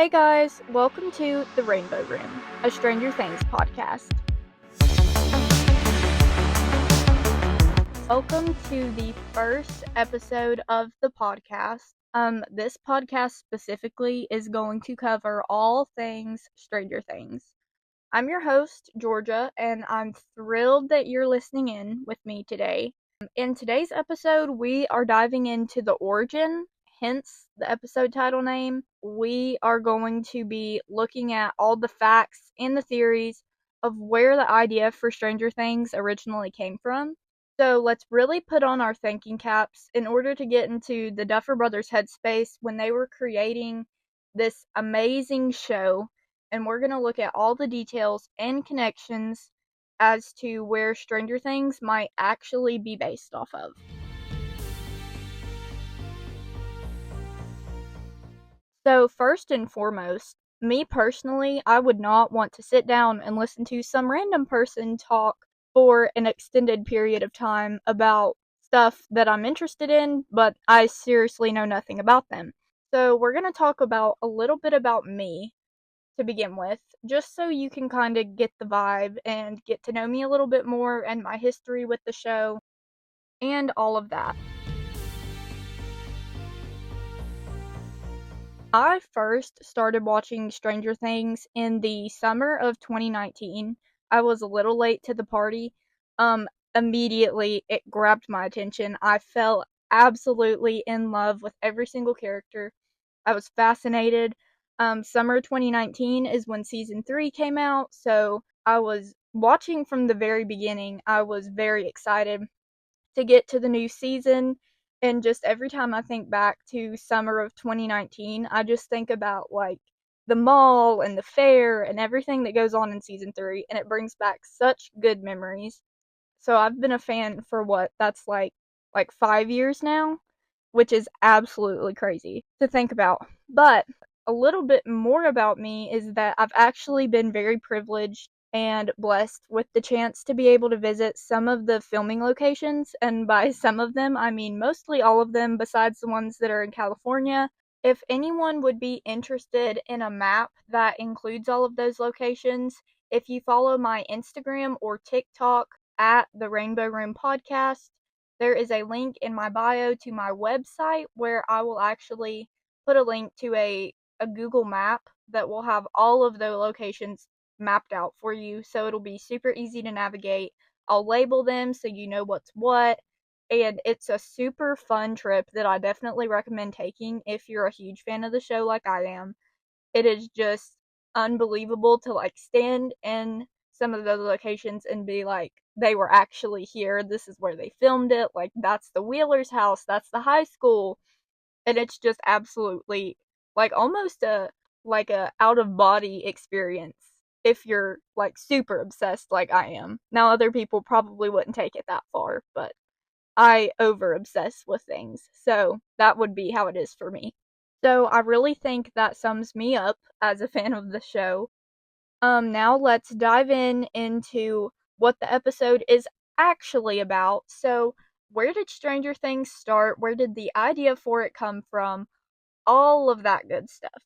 Hey guys, welcome to The Rainbow Room, a Stranger Things podcast. Welcome to the first episode of the podcast. This podcast specifically is going to cover all things Stranger Things. I'm your host, Georgia, and I'm thrilled that you're listening in with me today. In today's episode, we are diving into the origin, hence the episode title name. We are going to be looking at all the facts and the theories of where the idea for Stranger Things originally came from. So let's really put on our thinking caps in order to get into the Duffer Brothers' headspace when they were creating this amazing show, and we're going to look at all the details and connections as to where Stranger Things might actually be based off of. So first and foremost, me personally, I would not want to sit down and listen to some random person talk for an extended period of time about stuff that I'm interested in, but I seriously know nothing about them. So we're going to talk about a little bit about me to begin with, just so you can kind of get the vibe and get to know me a little bit more and my history with the show and all of that. I first started watching Stranger Things in the summer of 2019. I was a little late to the party. Immediately it grabbed my attention. I fell absolutely in love with every single character. I was fascinated. Summer 2019 is when season 3 came out, so I was watching from the very beginning. I was very excited to get to the new season, and just every time I think back to summer of 2019, I just think about like the mall and the fair and everything that goes on in season 3, and it brings back such good memories. So I've been a fan for what that's like 5 years now, which is absolutely crazy to think about. But a little bit more about me is that I've actually been very privileged and blessed with the chance to be able to visit some of the filming locations, and by some of them, I mean mostly all of them besides the ones that are in California. If anyone would be interested in a map that includes all of those locations, if you follow my Instagram or TikTok at the Rainbow Room Podcast, there is a link in my bio to my website where I will actually put a link to a Google map that will have all of the locations mapped out for you, so it'll be super easy to navigate. I'll label them so you know what's what, and it's a super fun trip that I definitely recommend taking if you're a huge fan of the show like I am. It is just unbelievable to like stand in some of those locations and be like, they were actually here, this is where they filmed it, like that's the Wheeler's house, that's the high school, and it's just absolutely like almost a out of body experience if you're like super obsessed like I am. Now other people probably wouldn't take it that far, but I over obsess with things, so that would be how it is for me. So I really think that sums me up as a fan of the show. Now let's dive into what the episode is actually about. So, where did Stranger Things start? Where did the idea for it come from? All of that good stuff.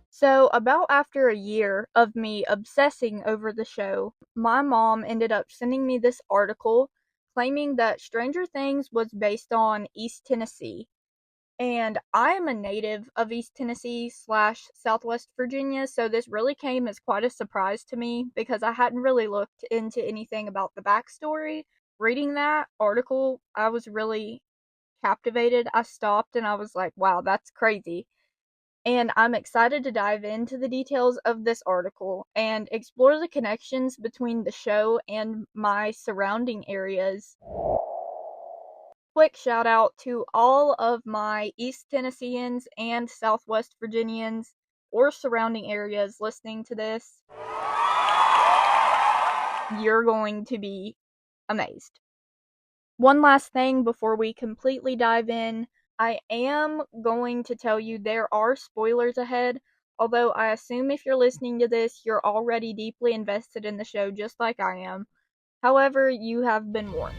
So, about after a year of me obsessing over the show, my mom ended up sending me this article claiming that Stranger Things was based on East Tennessee. And I am a native of East Tennessee / Southwest Virginia, so this really came as quite a surprise to me because I hadn't really looked into anything about the backstory. Reading that article, I was really captivated. I stopped and I was like, wow, that's crazy. And I'm excited to dive into the details of this article and explore the connections between the show and my surrounding areas. Quick shout out to all of my East Tennesseans and Southwest Virginians or surrounding areas listening to this. You're going to be amazed. One last thing before we completely dive in, I am going to tell you there are spoilers ahead, although I assume if you're listening to this, you're already deeply invested in the show just like I am. However, you have been warned.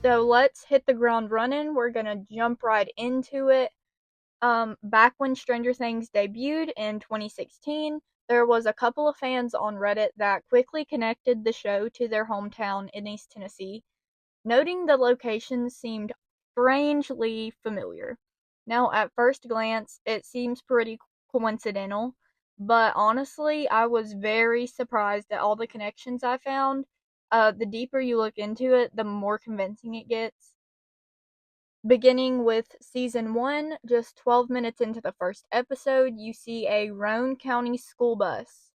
So let's hit the ground running. We're gonna jump right into it. Back when Stranger Things debuted in 2016, there was a couple of fans on Reddit that quickly connected the show to their hometown in East Tennessee, noting the location seemed strangely familiar. Now, at first glance, it seems pretty coincidental, but honestly, I was very surprised at all the connections I found. The deeper you look into it, the more convincing it gets. Beginning with season 1, just 12 minutes into the first episode, you see a Roane County school bus.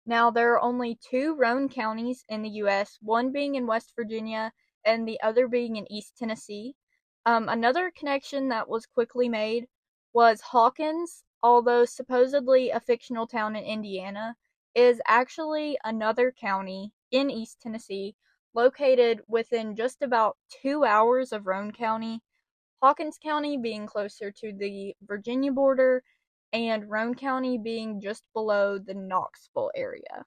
Now, there are only two Roane counties in the US, one being in West Virginia and the other being in East Tennessee. Another connection that was quickly made was Hawkins, although supposedly a fictional town in Indiana, is actually another county in East Tennessee, located within just about 2 hours of Roane County, Hawkins County being closer to the Virginia border, and Roane County being just below the Knoxville area.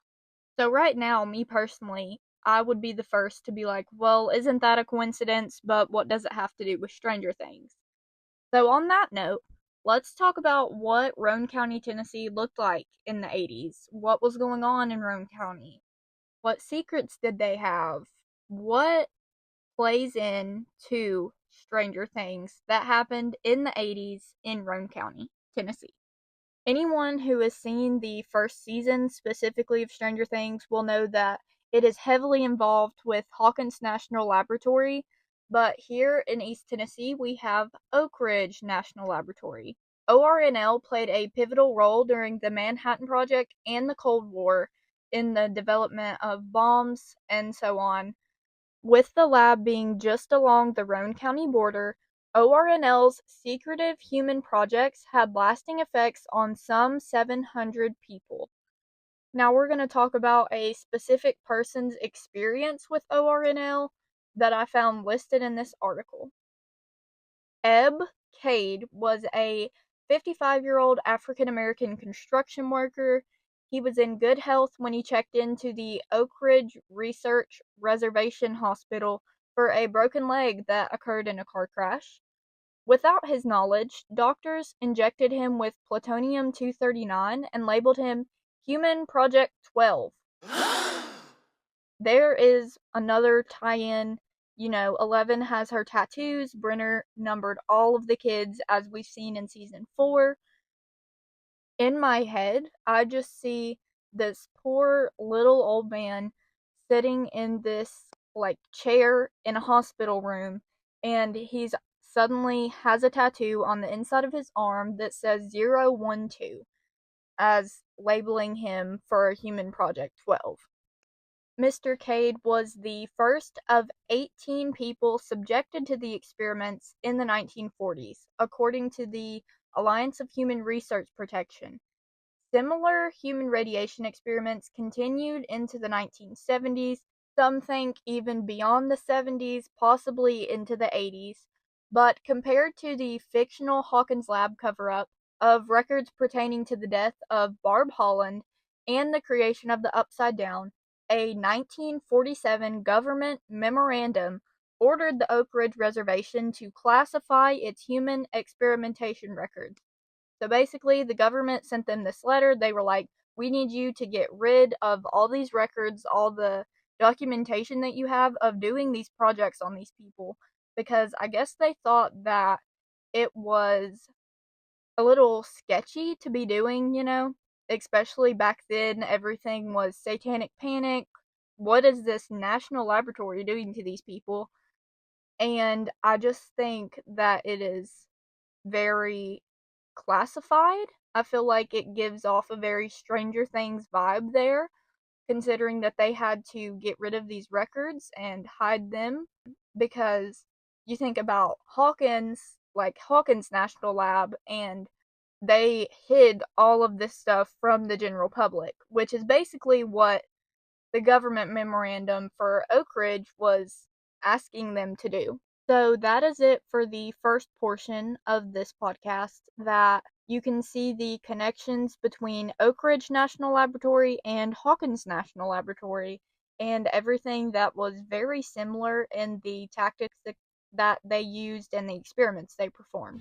So right now, me personally, I would be the first to be like, well, isn't that a coincidence, but what does it have to do with Stranger Things? So on that note, let's talk about what Roane County, Tennessee looked like in the 80s. What was going on in Roane County? What secrets did they have? What plays in to Stranger Things that happened in the 80s in Roane County, Tennessee? Anyone who has seen the first season specifically of Stranger Things will know that it is heavily involved with Hawkins National Laboratory, but here in East Tennessee we have Oak Ridge National Laboratory. ORNL played a pivotal role during the Manhattan Project and the Cold War in the development of bombs and so on. With the lab being just along the Roane County border, ORNL's secretive human projects had lasting effects on some 700 people. Now we're going to talk about a specific person's experience with ORNL that I found listed in this article. Ebb Cade was a 55-year-old African American construction worker. He was in good health when he checked into the Oak Ridge Research Reservation Hospital for a broken leg that occurred in a car crash. Without his knowledge, doctors injected him with plutonium-239 and labeled him Human Project 12. There is another tie-in. 11 has her tattoos. Brenner numbered all of the kids as we've seen in season 4. In my head, I just see this poor little old man sitting in this like chair in a hospital room, and he's suddenly has a tattoo on the inside of his arm that says 012 as labeling him for Human Project 12. Mr. Cade was the first of 18 people subjected to the experiments in the 1940s, according to the Alliance of Human Research Protection. Similar human radiation experiments continued into the 1970s, some think even beyond the 70s, possibly into the 80s, but compared to the fictional Hawkins Lab cover-up of records pertaining to the death of Barb Holland and the creation of the Upside Down, a 1947 government memorandum ordered the Oak Ridge Reservation to classify its human experimentation records. So basically, the government sent them this letter. They were like, we need you to get rid of all these records, all the documentation that you have of doing these projects on these people, because I guess they thought that it was a little sketchy to be doing, especially back then. Everything was satanic panic. What is this national laboratory doing to these people? And I just think that it is very classified. I feel like it gives off a very Stranger Things vibe there, considering that they had to get rid of these records and hide them, because you think about Hawkins, like Hawkins National Lab, and they hid all of this stuff from the general public, which is basically what the government memorandum for Oak Ridge was asking them to do. So that is it for the first portion of this podcast, that you can see the connections between Oak Ridge National Laboratory and Hawkins National Laboratory, and everything that was very similar in the tactics that they used and the experiments they performed.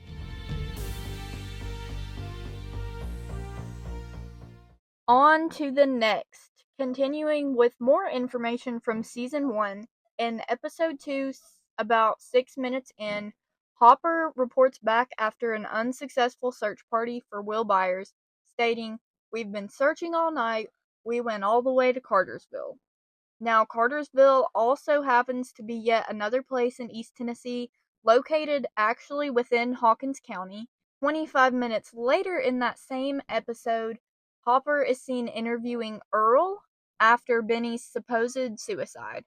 On to the next. Continuing with more information from season 1, in episode 2, about 6 minutes in, Hopper reports back after an unsuccessful search party for Will Byers, stating, "We've been searching all night. We went all the way to Cartersville." Now, Cartersville also happens to be yet another place in East Tennessee, located actually within Hawkins County. 25 minutes later in that same episode, Hopper is seen interviewing Earl after Benny's supposed suicide.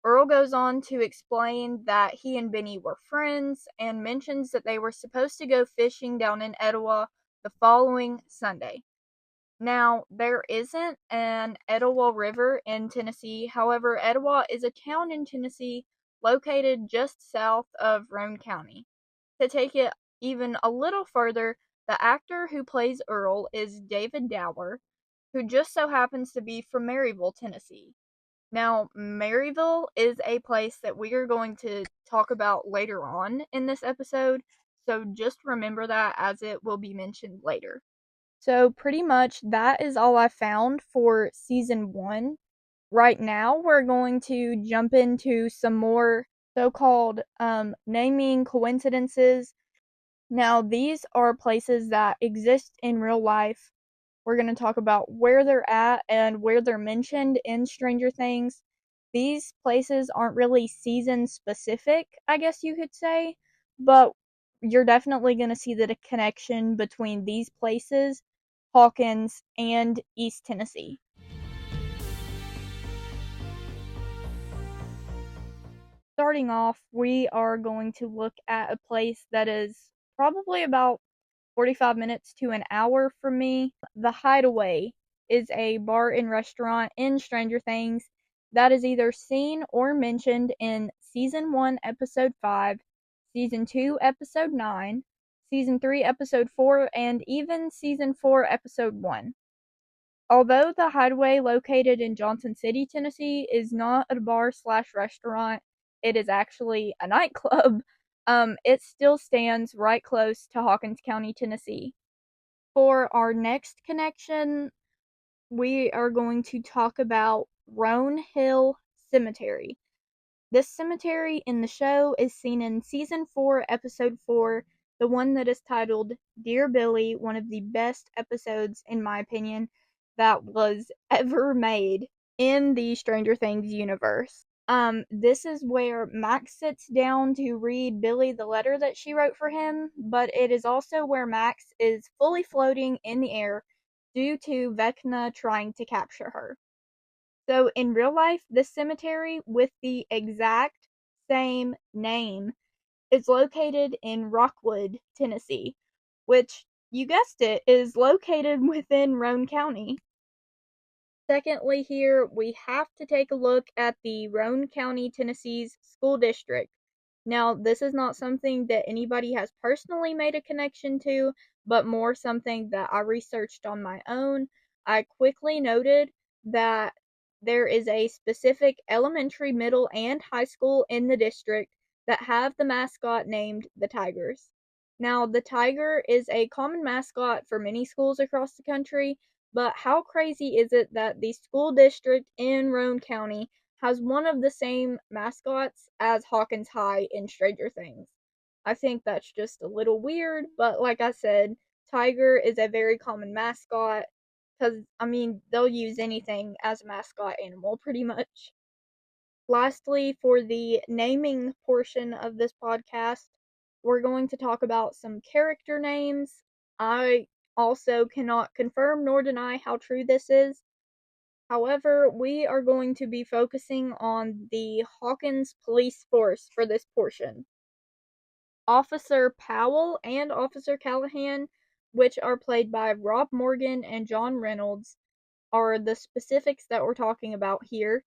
Earl goes on to explain that he and Benny were friends and mentions that they were supposed to go fishing down in Etowah the following Sunday. Now, there isn't an Etowah River in Tennessee. However, Etowah is a town in Tennessee located just south of Roane County. To take it even a little further, the actor who plays Earl is David Dower, who just so happens to be from Maryville, Tennessee. Now, Maryville is a place that we are going to talk about later on in this episode, so just remember that as it will be mentioned later. So pretty much that is all I found for season 1. Right now we're going to jump into some more so-called naming coincidences. Now these are places that exist in real life. We're going to talk about where they're at and where they're mentioned in Stranger Things. These places aren't really season specific, I guess you could say, but you're definitely going to see the connection between these places, Hawkins, and East Tennessee. Starting off, we are going to look at a place that is probably about 45 minutes to an hour from me. The Hideaway is a bar and restaurant in Stranger Things that is either seen or mentioned in Season 1, Episode 5, Season 2, Episode 9, Season 3, Episode 4, and even Season 4, Episode 1. Although the Hideaway, located in Johnson City, Tennessee, is not a bar/restaurant, it is actually a nightclub. It still stands right close to Hawkins County, Tennessee. For our next connection, we are going to talk about Roan Hill Cemetery. This cemetery in the show is seen in Season 4, Episode 4, the one that is titled Dear Billy, one of the best episodes, in my opinion, that was ever made in the Stranger Things universe. This is where Max sits down to read Billy the letter that she wrote for him, but it is also where Max is fully floating in the air due to Vecna trying to capture her. So in real life, this cemetery with the exact same name is located in Rockwood, Tennessee, which, you guessed it, is located within Roane County. Secondly, here we have to take a look at the Roane County, Tennessee's school district. Now, this is not something that anybody has personally made a connection to, but more something that I researched on my own. I quickly noted that there is a specific elementary, middle, and high school in the district that have the mascot named the Tigers. Now, the tiger is a common mascot for many schools across the country, but how crazy is it that the school district in Roane County has one of the same mascots as Hawkins High in Stranger Things? I think that's just a little weird, but like I said, tiger is a very common mascot because, I mean, they'll use anything as a mascot animal pretty much. Lastly, for the naming portion of this podcast, we're going to talk about some character names. I also cannot confirm nor deny how true this is. However, we are going to be focusing on the Hawkins police force for this portion. Officer Powell and Officer Callahan, which are played by Rob Morgan and John Reynolds, are the specifics that we're talking about here.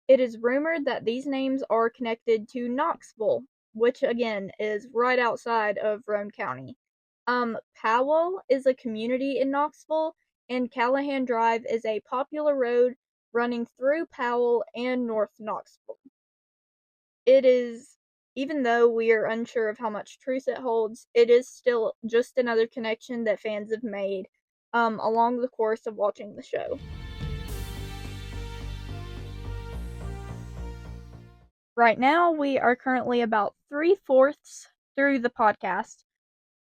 It is rumored that these names are connected to Knoxville, which again is right outside of Roane County. Powell is a community in Knoxville, and Callahan Drive is a popular road running through Powell and North Knoxville. It is, even though we are unsure of how much truth it holds, it is still just another connection that fans have made along the course of watching the show. Right now, we are currently about 3/4 through the podcast,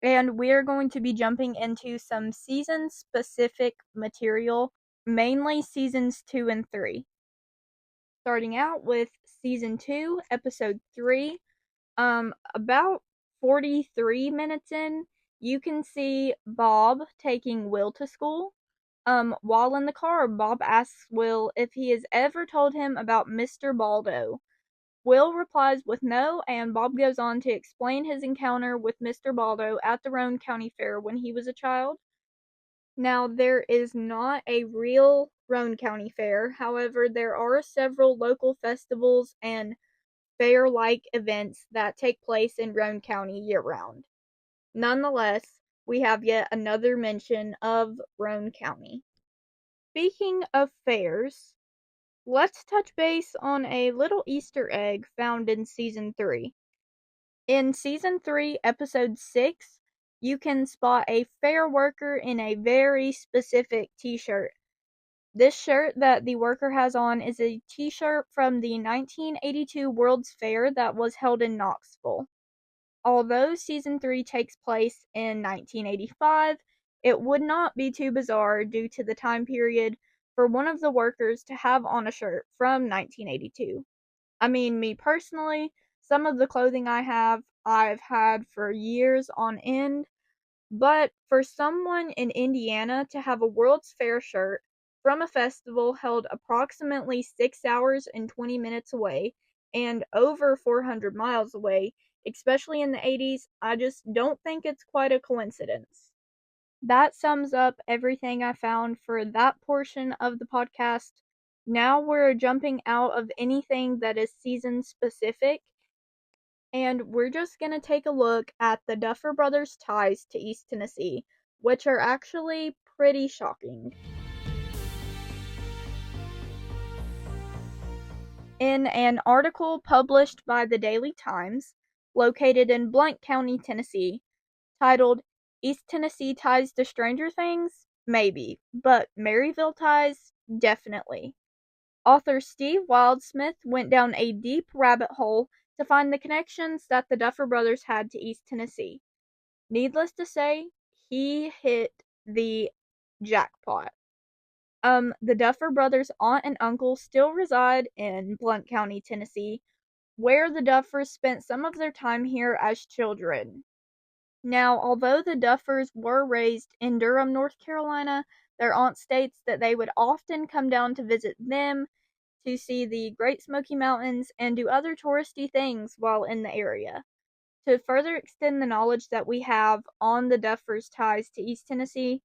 and we are going to be jumping into some season-specific material, mainly seasons 2 and 3. Starting out with season 2, episode 3, about 43 minutes in, you can see Bob taking Will to school. While in the car, Bob asks Will if he has ever told him about Mr. Baldo. Will replies with no, and Bob goes on to explain his encounter with Mr. Baldo at the Roane County Fair when he was a child. Now, there is not a real Roane County Fair, however, there are several local festivals and fair-like events that take place in Roane County year-round. Nonetheless, we have yet another mention of Roane County. Speaking of fairs, let's touch base on a little Easter egg found in Season 3. In Season 3, Episode 6, you can spot a fair worker in a very specific t-shirt. This shirt that the worker has on is a t-shirt from the 1982 World's Fair that was held in Knoxville. Although Season 3 takes place in 1985, it would not be too bizarre due to the time period for one of the workers to have on a shirt from 1982. I mean, me personally, some of the clothing I've had for years on end, but for someone in Indiana to have a World's Fair shirt from a festival held approximately 6 hours and 20 minutes away and over 400 miles away, especially in the 80s, I just don't think it's quite a coincidence. That sums up everything I found for that portion of the podcast. Now we're jumping out of anything that is season specific, and we're just going to take a look at the Duffer Brothers' ties to East Tennessee, which are actually pretty shocking. In an article published by the Daily Times, located in Blount County, Tennessee, titled East Tennessee Ties to Stranger Things? Maybe, but Maryville Ties? Definitely. Author Steve Wildsmith went down a deep rabbit hole to find the connections that the Duffer Brothers had to East Tennessee. Needless to say, he hit the jackpot. The Duffer Brothers' aunt and uncle still reside in Blount County, Tennessee, where the Duffers spent some of their time here as children. Now, although the Duffers were raised in Durham, North Carolina, their aunt states that they would often come down to visit them, to see the Great Smoky Mountains, and do other touristy things while in the area. To further extend the knowledge that we have on the Duffers' ties to East Tennessee,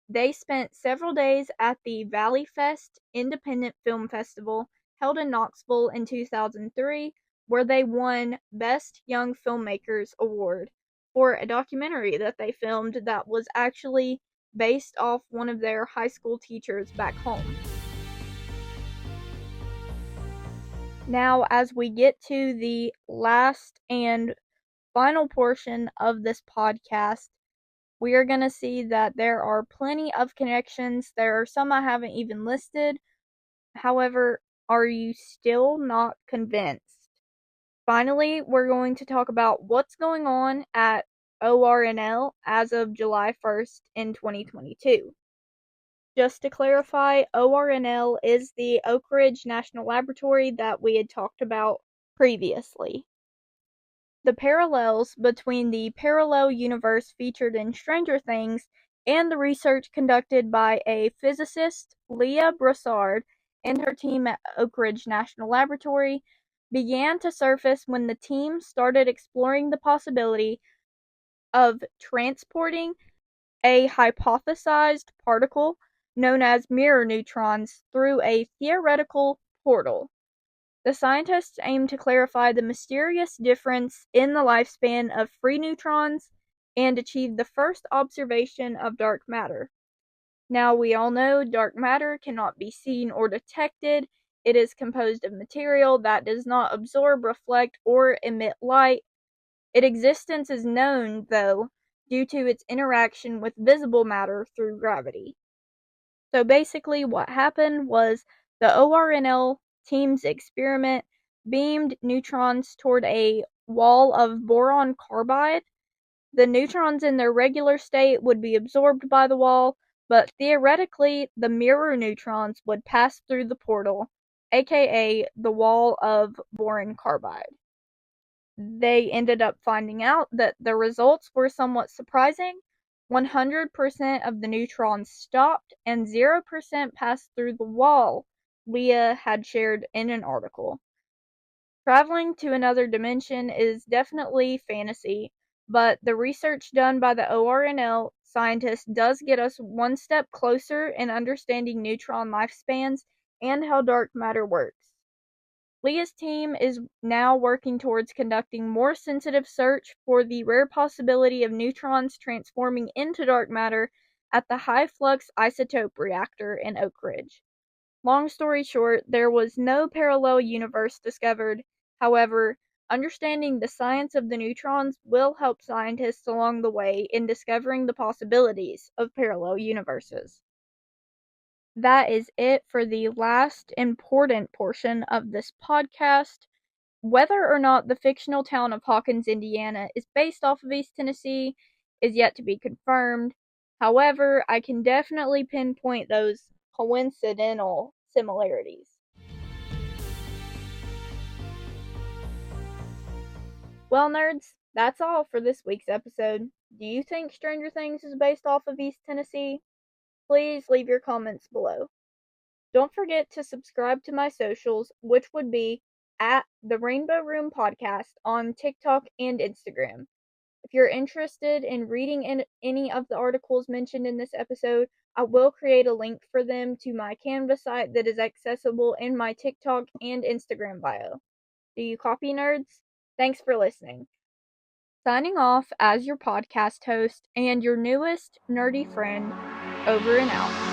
they spent several days at the Valley Fest Independent Film Festival held in Knoxville in 2003, where they won Best Young Filmmakers Award for a documentary that they filmed that was actually based off one of their high school teachers back home. Now, as we get to the last and final portion of this podcast, we are going to see that there are plenty of connections. There are some I haven't even listed. However, are you still not convinced? Finally, we're going to talk about what's going on at ORNL as of July 1st in 2022. Just to clarify, ORNL is the Oak Ridge National Laboratory that we had talked about previously. The parallels between the parallel universe featured in Stranger Things and the research conducted by a physicist, Leah Broussard, and her team at Oak Ridge National Laboratory began to surface when the team started exploring the possibility of transporting a hypothesized particle known as mirror neutrons through a theoretical portal. The scientists aim to clarify the mysterious difference in the lifespan of free neutrons and achieve the first observation of dark matter. Now, we all know dark matter cannot be seen or detected. It is composed of material that does not absorb, reflect, or emit light. Its existence is known, though, due to its interaction with visible matter through gravity. So basically, what happened was the ORNL team's experiment beamed neutrons toward a wall of boron carbide. The neutrons in their regular state would be absorbed by the wall, but theoretically, the mirror neutrons would pass through the portal, aka the wall of boron carbide. They ended up finding out that the results were somewhat surprising. 100% of the neutrons stopped and 0% passed through the wall, Leah had shared in an article. Traveling to another dimension is definitely fantasy, but the research done by the ORNL scientists does get us one step closer in understanding neutron lifespans and how dark matter works. Leah's team is now working towards conducting more sensitive search for the rare possibility of neutrons transforming into dark matter at the high-flux isotope reactor in Oak Ridge. Long story short, there was no parallel universe discovered. However, understanding the science of the neutrons will help scientists along the way in discovering the possibilities of parallel universes. That is it for the last important portion of this podcast. Whether or not the fictional town of Hawkins, Indiana is based off of East Tennessee is yet to be confirmed. However, I can definitely pinpoint those coincidental similarities. Well, nerds, that's all for this week's episode. Do you think Stranger Things is based off of East Tennessee? Please leave your comments below. Don't forget to subscribe to my socials, which would be at the Rainbow Room Podcast on TikTok and Instagram. If you're interested in reading any of the articles mentioned in this episode, I will create a link for them to my Canva site that is accessible in my TikTok and Instagram bio. Do you copy, nerds? Thanks for listening. Signing off as your podcast host and your newest nerdy friend, over and out.